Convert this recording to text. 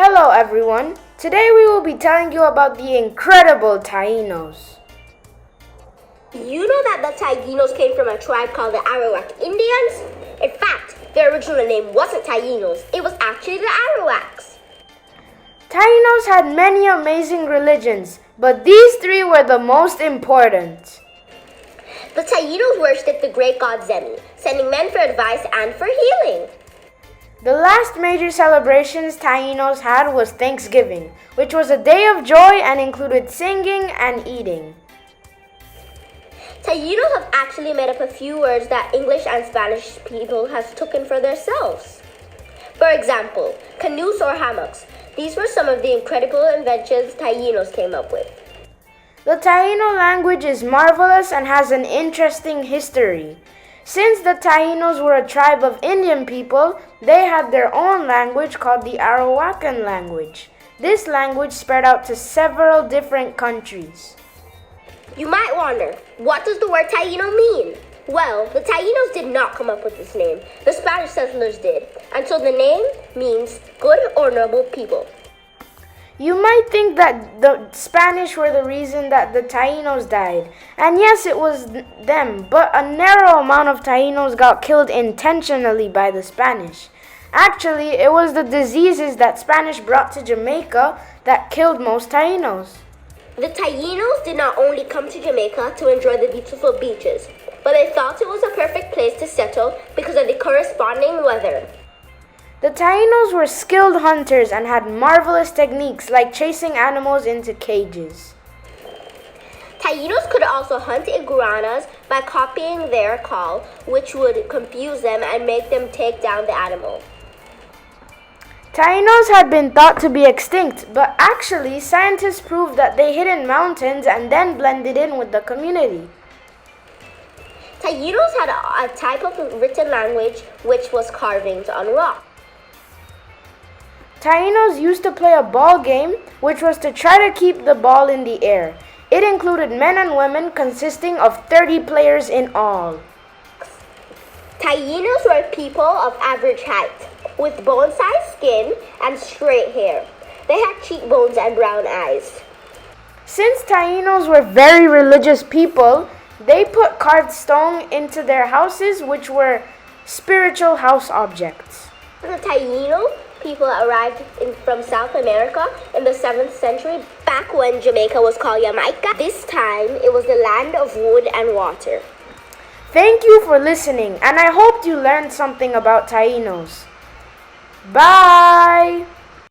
Hello everyone, today we will be telling you about the incredible Tainos. You know that the Tainos came from a tribe called the Arawak Indians? In fact, their original name wasn't Tainos, it was actually the Arawaks. Tainos had many amazing religions, but these three were the most important. The Tainos worshipped the great god Zemi, sending men for advice and for healing. The last major celebrations Tainos had was Thanksgiving, which was a day of joy and included singing and eating. Tainos have actually made up a few words that English and Spanish people have taken for themselves. For example, canoes or hammocks. These were some of the incredible inventions Tainos came up with. The Taino language is marvelous and has an interesting history. Since the Tainos were a tribe of Indian people, they had their own language called the Arawakan language. This language spread out to several different countries. You might wonder, what does the word Taino mean? Well, the Tainos did not come up with this name. The Spanish settlers did. And so the name means good or noble people. You might think that the Spanish were the reason that the Tainos died. And yes, it was them, but a narrow amount of Tainos got killed intentionally by the Spanish. Actually, it was the diseases that Spanish brought to Jamaica that killed most Tainos. The Tainos did not only come to Jamaica to enjoy the beautiful beaches, but they thought it was a perfect place to settle because of the corresponding weather. The Tainos were skilled hunters and had marvelous techniques like chasing animals into cages. Tainos could also hunt iguanas by copying their call, which would confuse them and make them take down the animal. Tainos had been thought to be extinct, but actually scientists proved that they hid in mountains and then blended in with the community. Tainos had a type of written language which was carvings on rock. Tainos used to play a ball game, which was to try to keep the ball in the air. It included men and women consisting of 30 players in all. Tainos were people of average height, with bone-sized skin and straight hair. They had cheekbones and brown eyes. Since Tainos were very religious people, they put carved stone into their houses, which were spiritual house objects. The Taino people arrived from South America in the 7th century, back when Jamaica was called Jamaica. This time, it was the land of wood and water. Thank you for listening, and I hope you learned something about Tainos. Bye!